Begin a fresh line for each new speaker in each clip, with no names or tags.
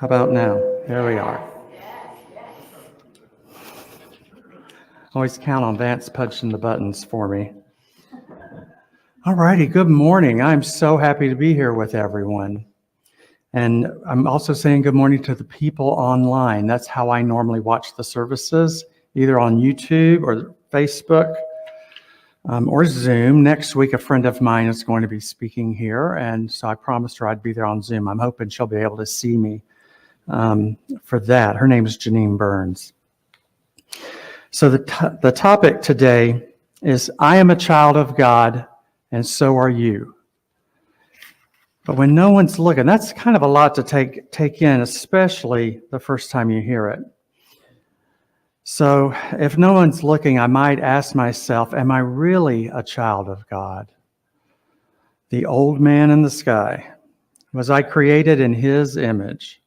How about now? There we are. Always count on Vance punching the buttons for me. All righty, good morning. I'm so happy to be here with everyone. And I'm also saying good morning to the people online. That's how I normally watch the services, either on YouTube or Facebook or Zoom. Next week, a friend of mine is going to be speaking here, and so I promised her I'd be there on Zoom. I'm hoping she'll be able to see me for that. Her name is Janine Burns. So the topic today is, I am a child of God, and so are you. But when no one's looking, that's kind of a lot to take in, especially the first time you hear it. So if no one's looking, I might ask myself, am I really a child of God? The old man in the sky. Was I created in his image?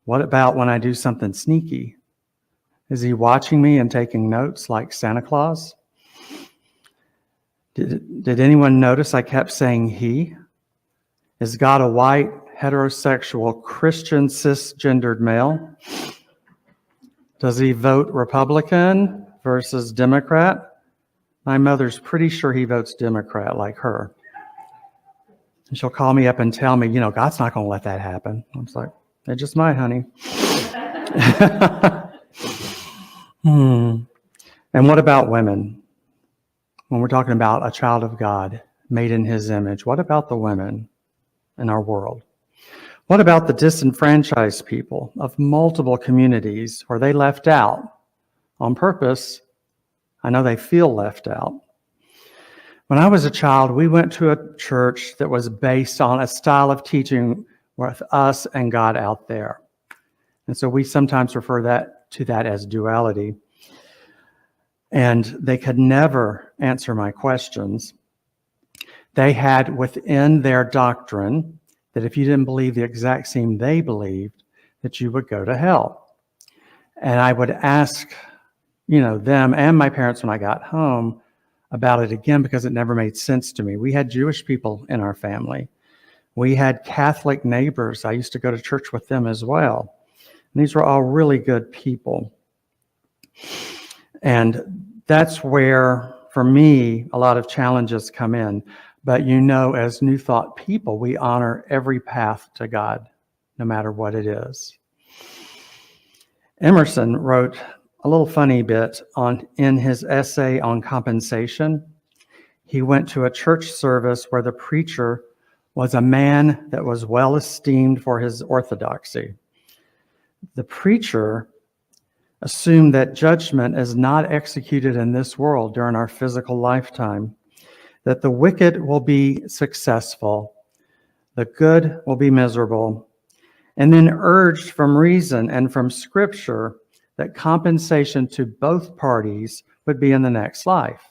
What about when I do something sneaky? Is he watching me and taking notes like Santa Claus? Did anyone notice I kept saying he? Is God a white, heterosexual, Christian, cisgendered male? Does he vote Republican versus Democrat? My mother's pretty sure he votes Democrat like her. And she'll call me up and tell me, God's not going to let that happen. I was like, it just might, honey. And what about women? When we're talking about a child of God made in his image, what about the women in our world? What about the disenfranchised people of multiple communities? Are they left out on purpose? I know they feel left out. When I was a child, we went to a church that was based on a style of teaching with us and God out there. And so we sometimes refer to that as duality. And they could never answer my questions. They had within their doctrine that if you didn't believe the exact same they believed, that you would go to hell. And I would ask, them and my parents when I got home about it again, because it never made sense to me. We had Jewish people in our family. We had Catholic neighbors. I used to go to church with them as well. And these were all really good people. And that's where, for me, a lot of challenges come in. But as New Thought people, we honor every path to God, no matter what it is. Emerson wrote a little funny bit in his essay on compensation. He went to a church service where the preacher was a man that was well esteemed for his orthodoxy. The preacher assumed that judgment is not executed in this world during our physical lifetime, that the wicked will be successful, the good will be miserable, and then urged from reason and from Scripture that compensation to both parties would be in the next life.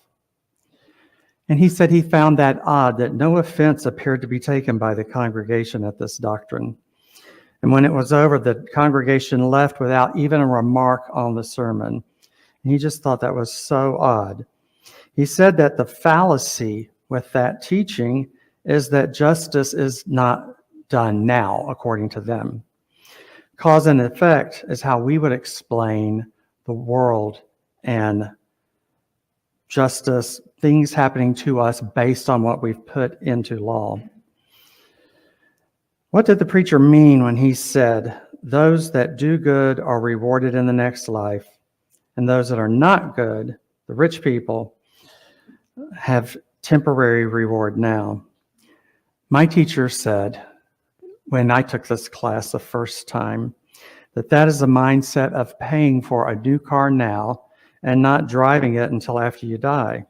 And he said he found that odd, that no offense appeared to be taken by the congregation at this doctrine. And when it was over, the congregation left without even a remark on the sermon. And he just thought that was so odd. He said that the fallacy with that teaching is that justice is not done now, according to them. Cause and effect is how we would explain the world and justice, things happening to us based on what we've put into law. What did the preacher mean when he said, those that do good are rewarded in the next life, and those that are not good, the rich people, have temporary reward now? My teacher said, when I took this class the first time, that is a mindset of paying for a new car now and not driving it until after you die.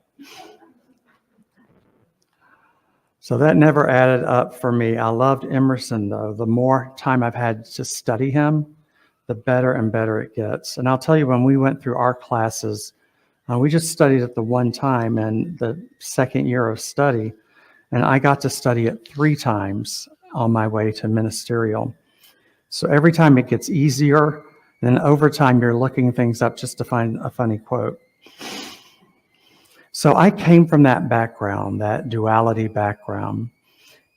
So that never added up for me. I loved Emerson, though. The more time I've had to study him, the better and better it gets. And I'll tell you, when we went through our classes, we just studied it the one time in the second year of study, and I got to study it 3 times on my way to ministerial. So every time it gets easier, and over time you're looking things up just to find a funny quote. So I came from that background, that duality background,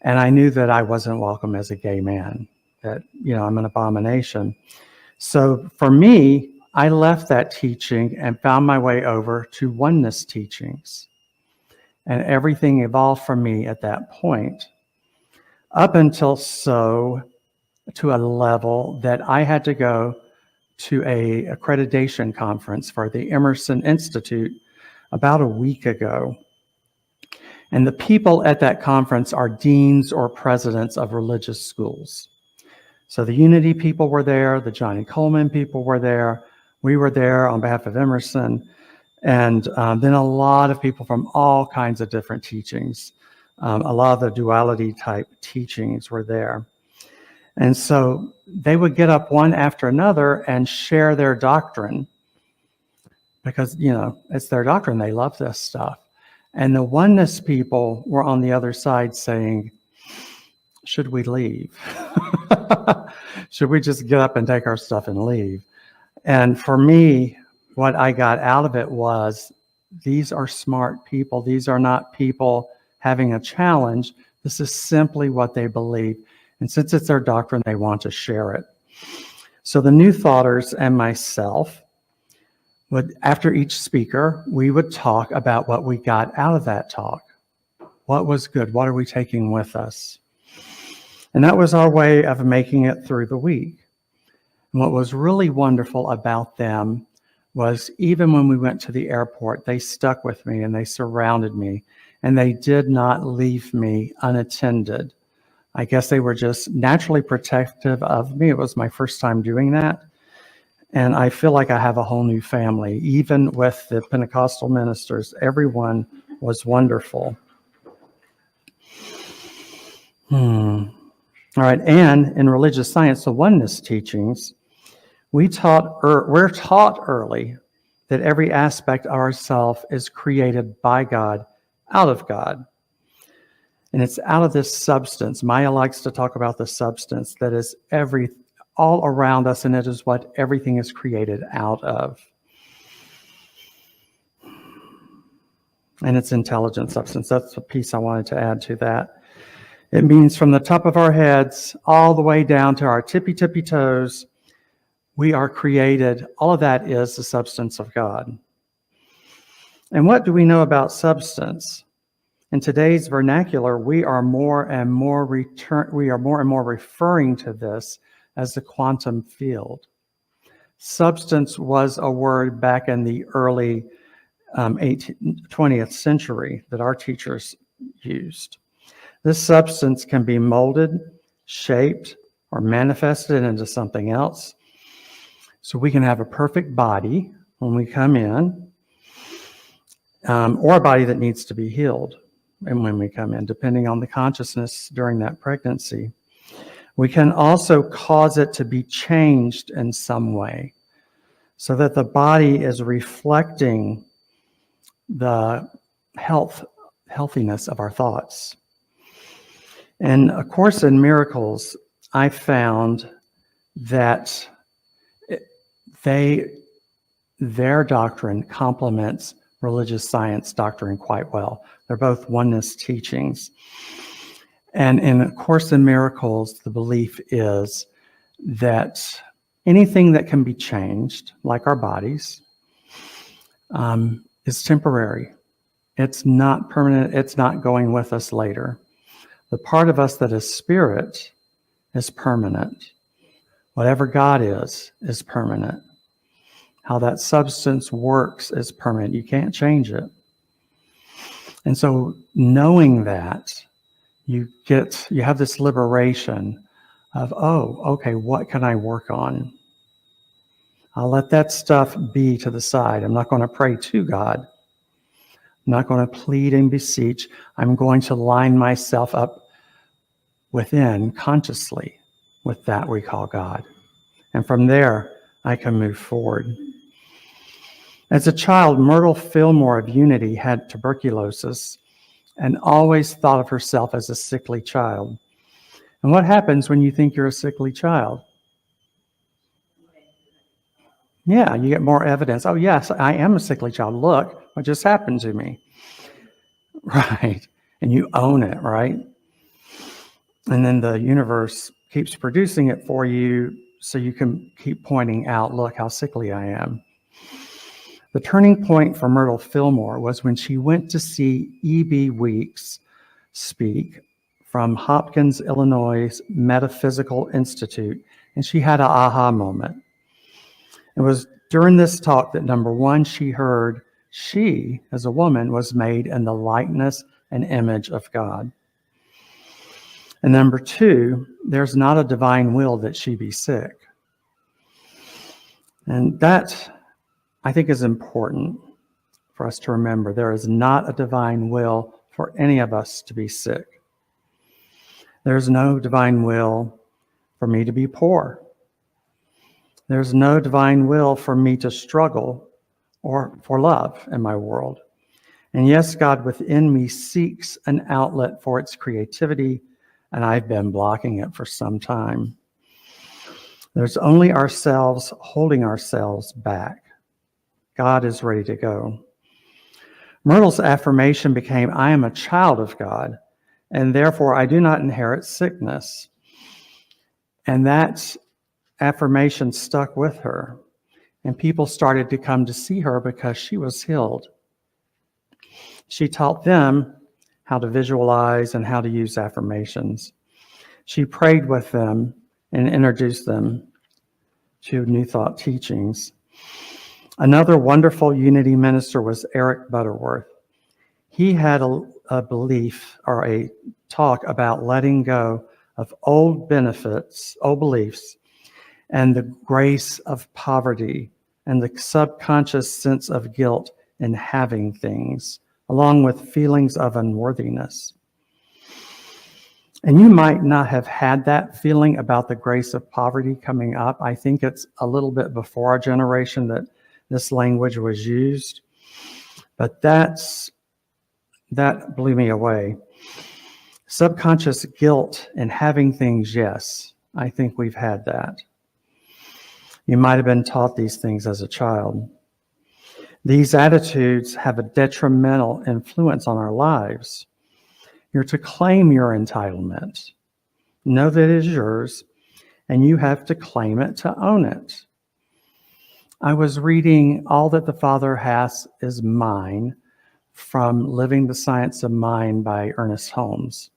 and I knew that I wasn't welcome as a gay man. that, I'm an abomination. So for me, I left that teaching and found my way over to oneness teachings. And everything evolved for me at that point, up until to a level that I had to go to a accreditation conference for the Emerson Institute about a week ago. And the people at that conference are deans or presidents of religious schools. So the Unity people were there, the Johnny Coleman people were there, we were there on behalf of Emerson, and then a lot of people from all kinds of different teachings. A lot of the duality type teachings were there. And so they would get up one after another and share their doctrine because, it's their doctrine. They love this stuff. And the oneness people were on the other side saying, should we leave? Should we just get up and take our stuff and leave? And for me, what I got out of it was, these are smart people. These are not people having a challenge. This is simply what they believe. And since it's their doctrine, they want to share it. So the New Thoughters and myself would, after each speaker, we would talk about what we got out of that talk. What was good? What are we taking with us? And that was our way of making it through the week. And what was really wonderful about them was even when we went to the airport, they stuck with me and they surrounded me and they did not leave me unattended. I guess they were just naturally protective of me. It was my first time doing that. And I feel like I have a whole new family. Even with the Pentecostal ministers, everyone was wonderful. All right, and in religious science, the oneness teachings, we're taught early that every aspect of ourself is created by God, out of God. And it's out of this substance. Maya likes to talk about the substance that is all around us, and it is what everything is created out of. And it's intelligent substance. That's the piece I wanted to add to that. It means from the top of our heads all the way down to our tippy toes, we are created. All of that is the substance of God. And what do we know about substance? In today's vernacular, we are more and more referring to this as the quantum field. Substance was a word back in the early 20th century that our teachers used. This substance can be molded, shaped, or manifested into something else. So we can have a perfect body when we come in, or a body that needs to be healed and when we come in, depending on the consciousness during that pregnancy. We can also cause it to be changed in some way so that the body is reflecting the healthiness of our thoughts. And A Course in Miracles, I found that their doctrine complements religious science doctrine quite well. They're both oneness teachings. And in A Course in Miracles, the belief is that anything that can be changed, like our bodies, is temporary. It's not permanent. It's not going with us later. The part of us that is spirit is permanent. Whatever God is permanent. How that substance works is permanent. You can't change it. And so knowing that, you have this liberation of, okay, what can I work on? I'll let that stuff be to the side. I'm not going to pray to God. I'm not going to plead and beseech. I'm going to line myself up within consciously with that we call God. And from there, I can move forward. As a child, Myrtle Fillmore of Unity had tuberculosis and always thought of herself as a sickly child. And what happens when you think you're a sickly child? Yeah, you get more evidence. Oh, yes, I am a sickly child. Look, what just happened to me. Right. And you own it, right? And then the universe keeps producing it for you so you can keep pointing out, look how sickly I am. The turning point for Myrtle Fillmore was when she went to see E.B. Weeks speak from Hopkins, Illinois Metaphysical Institute, and she had an aha moment. It was during this talk that, number one, she heard she, as a woman, was made in the likeness and image of God. And number two, there's not a divine will that she be sick. And that, I think, is important for us to remember. There is not a divine will for any of us to be sick. There's no divine will for me to be poor. There's no divine will for me to struggle or for love in my world. And yes, God within me seeks an outlet for its creativity, and I've been blocking it for some time. There's only ourselves holding ourselves back. God is ready to go. Myrtle's affirmation became, I am a child of God, and therefore I do not inherit sickness. And that affirmation stuck with her, and people started to come to see her because she was healed. She taught them how to visualize and how to use affirmations. She prayed with them and introduced them to New Thought teachings. Another wonderful Unity minister was Eric Butterworth. He had a belief or a talk about letting go of old beliefs, and the grace of poverty and the subconscious sense of guilt in having things, along with feelings of unworthiness. And you might not have had that feeling about the grace of poverty coming up. I think it's a little bit before our generation that this language was used, but that blew me away. Subconscious guilt in having things, yes, I think we've had that. You might have been taught these things as a child. These attitudes have a detrimental influence on our lives. You're to claim your entitlement. Know that it is yours, and you have to claim it to own it. I was reading All That the Father Has Is Mine from Living the Science of Mind by Ernest Holmes.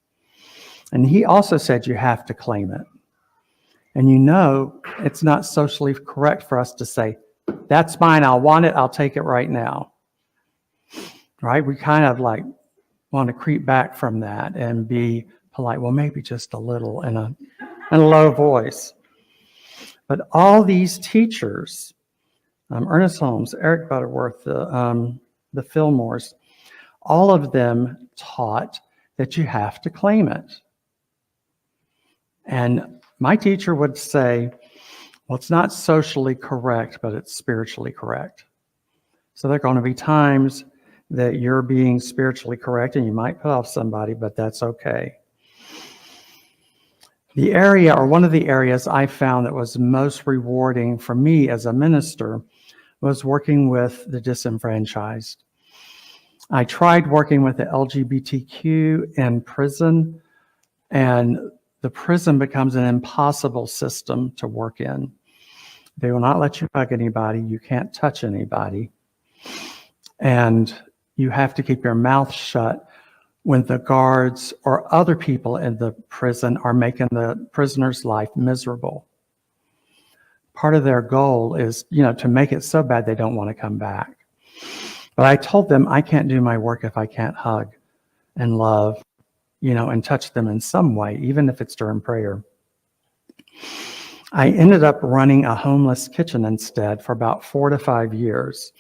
And he also said you have to claim it. And you know it's not socially correct for us to say, that's mine, I want it, I'll take it right now. Right? We kind of like want to creep back from that and be polite. Well, maybe just a little in a low voice. But all these teachers, Ernest Holmes, Eric Butterworth, the Fillmores, all of them taught that you have to claim it. And my teacher would say, well, it's not socially correct, but it's spiritually correct. So there are going to be times that you're being spiritually correct and you might put off somebody, but that's okay. The area, or one of the areas I found that was most rewarding for me as a minister was working with the disenfranchised. I tried working with the LGBTQ in prison, and the prison becomes an impossible system to work in. They will not let you hug anybody. You can't touch anybody. And you have to keep your mouth shut when the guards or other people in the prison are making the prisoner's life miserable. Part of their goal is, to make it so bad they don't want to come back. But I told them I can't do my work if I can't hug and love, and touch them in some way, even if it's during prayer. I ended up running a homeless kitchen instead for about 4 to 5 years.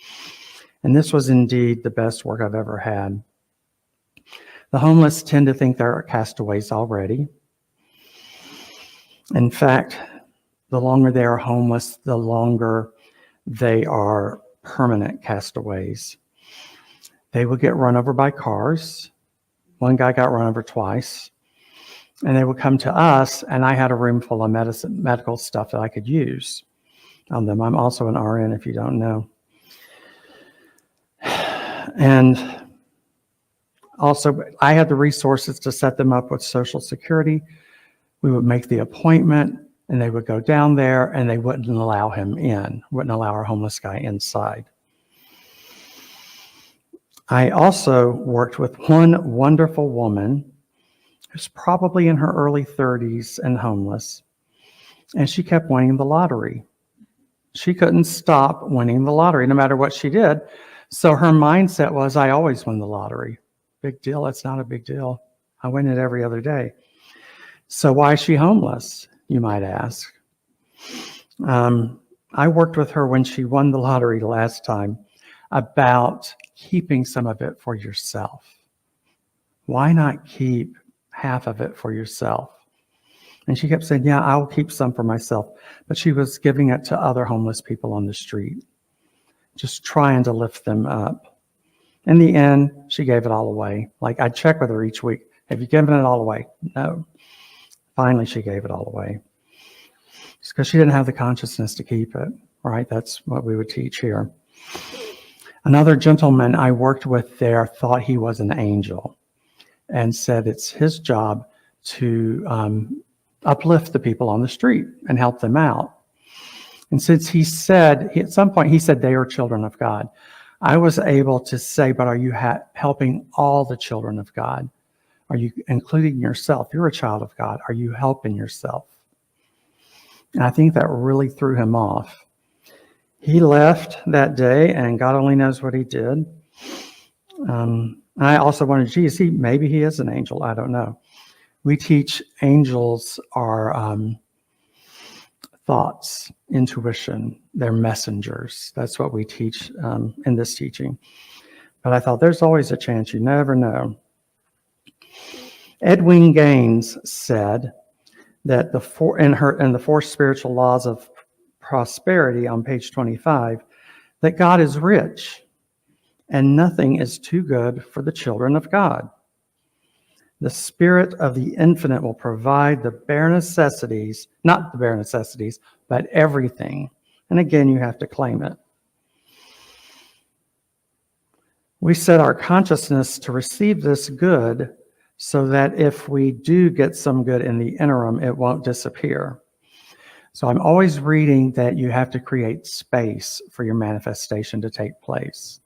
And this was indeed the best work I've ever had. The homeless tend to think they're castaways already. In fact, the longer they are homeless, the longer they are permanent castaways. They will get run over by cars. One guy got run over twice. And they would come to us, and I had a room full of medical stuff that I could use on them. I'm also an RN, if you don't know. And also, I had the resources to set them up with Social Security. We would make the appointment, and they would go down there, and they wouldn't allow him in, wouldn't allow our homeless guy inside. I also worked with one wonderful woman who's probably in her early 30s and homeless, and she kept winning the lottery. She couldn't stop winning the lottery no matter what she did. So her mindset was, I always win the lottery. Big deal. It's not a big deal. I win it every other day. So why is she homeless, you might ask? I worked with her when she won the lottery last time about keeping some of it for yourself. Why not keep half of it for yourself? And she kept saying, yeah, I'll keep some for myself. But she was giving it to other homeless people on the street, just trying to lift them up. In the end, she gave it all away. Like, I'd check with her each week. Have you given it all away? No. Finally, she gave it all away. It's because she didn't have the consciousness to keep it, right? That's what we would teach here. Another gentleman I worked with there thought he was an angel and said it's his job to uplift the people on the street and help them out. And since at some point he said they are children of God, I was able to say, but are you helping all the children of God? Are you including yourself? You're a child of God. Are you helping yourself? And I think that really threw him off. He left that day, and God only knows what he did. I also wondered, maybe he is an angel. I don't know. We teach angels are thoughts, intuition. They're messengers. That's what we teach in this teaching. But I thought there's always a chance. You never know. Edwin Gaines said that in the four spiritual laws of prosperity on page 25, that God is rich and nothing is too good for the children of God. The Spirit of the Infinite will provide the bare necessities, not the bare necessities, but everything. And again, you have to claim it. We set our consciousness to receive this good so that if we do get some good in the interim, it won't disappear. So I'm always reading that you have to create space for your manifestation to take place.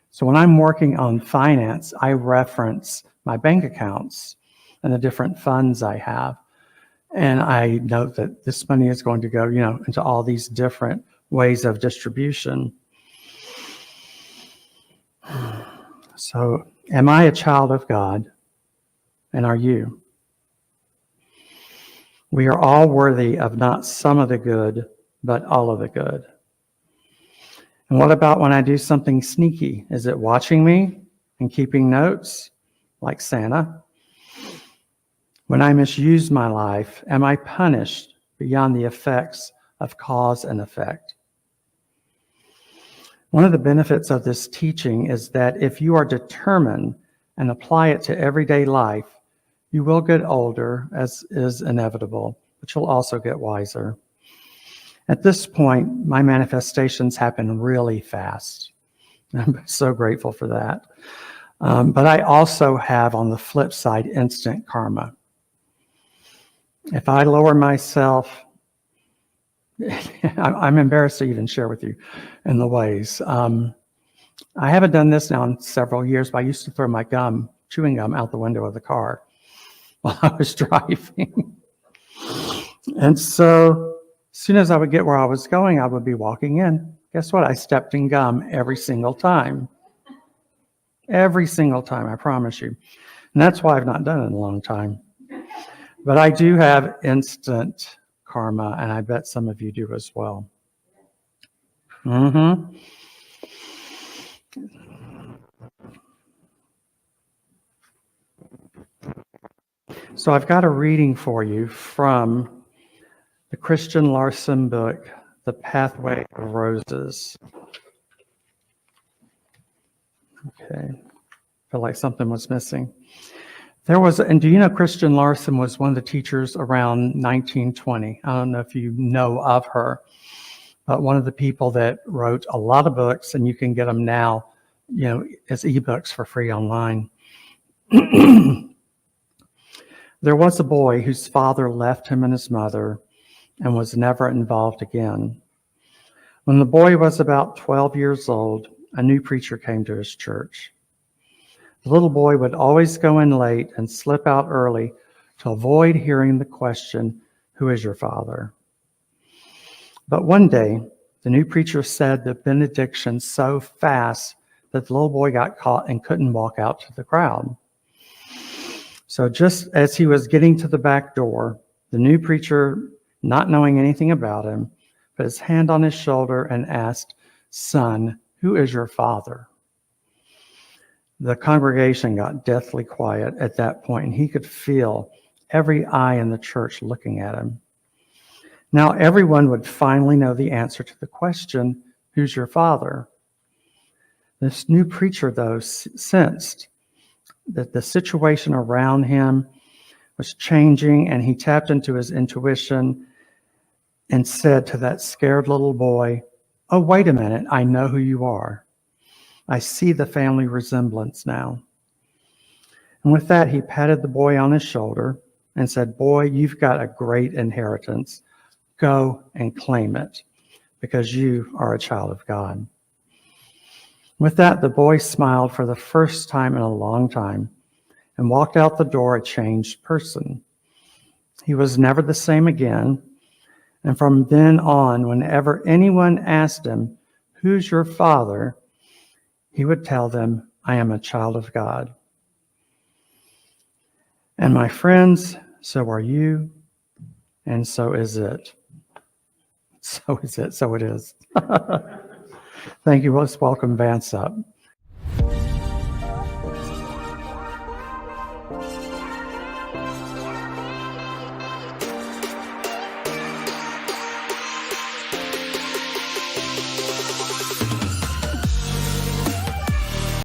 So when I'm working on finance, I reference my bank accounts and the different funds I have. And I note that this money is going to go, into all these different ways of distribution. So am I a child of God? And are you? We are all worthy of not some of the good, but all of the good. And what about when I do something sneaky? Is it watching me and keeping notes, like Santa? When I misuse my life, am I punished beyond the effects of cause and effect? One of the benefits of this teaching is that if you are determined and apply it to everyday life, you will get older, as is inevitable, but you'll also get wiser. At this point, my manifestations happen really fast. I'm so grateful for that. But I also have, on the flip side, instant karma. If I lower myself, I'm embarrassed to even share with you in the ways. I haven't done this now in several years, but I used to throw my chewing gum out the window of the car while I was driving. And so as soon as I would get where I was going, I would be walking in. Guess what? I stepped in gum every single time. Every single time, I promise you. And that's why I've not done it in a long time. But I do have instant karma, and I bet some of you do as well. So I've got a reading for you from the Christian Larson book, The Pathway of Roses. Okay, feel like something was missing. And do you know Christian Larson was one of the teachers around 1920? I don't know if you know of her, but one of the people that wrote a lot of books, and you can get them now, as ebooks for free online. There was a boy whose father left him and his mother and was never involved again. When the boy was about 12 years old, a new preacher came to his church. The little boy would always go in late and slip out early to avoid hearing the question, "Who is your father?" But one day, the new preacher said the benediction so fast that the little boy got caught and couldn't walk out to the crowd. So just as he was getting to the back door, the new preacher, not knowing anything about him, put his hand on his shoulder and asked, "Son, who is your father?" The congregation got deathly quiet at that point, and he could feel every eye in the church looking at him. Now everyone would finally know the answer to the question, "Who's your father?" This new preacher, though, sensed that the situation around him was changing, and he tapped into his intuition and said to that scared little boy, "Oh, wait a minute, I know who you are. I see the family resemblance now." And with that, he patted the boy on his shoulder and said, "Boy, you've got a great inheritance. Go and claim it, because you are a child of God." With that, the boy smiled for the first time in a long time and walked out the door a changed person. He was never the same again, and from then on, whenever anyone asked him, "Who's your father?" he would tell them, "I am a child of God." And my friends, so are you, and so is it. So is it, so it is. Thank you. Let's welcome Vance up.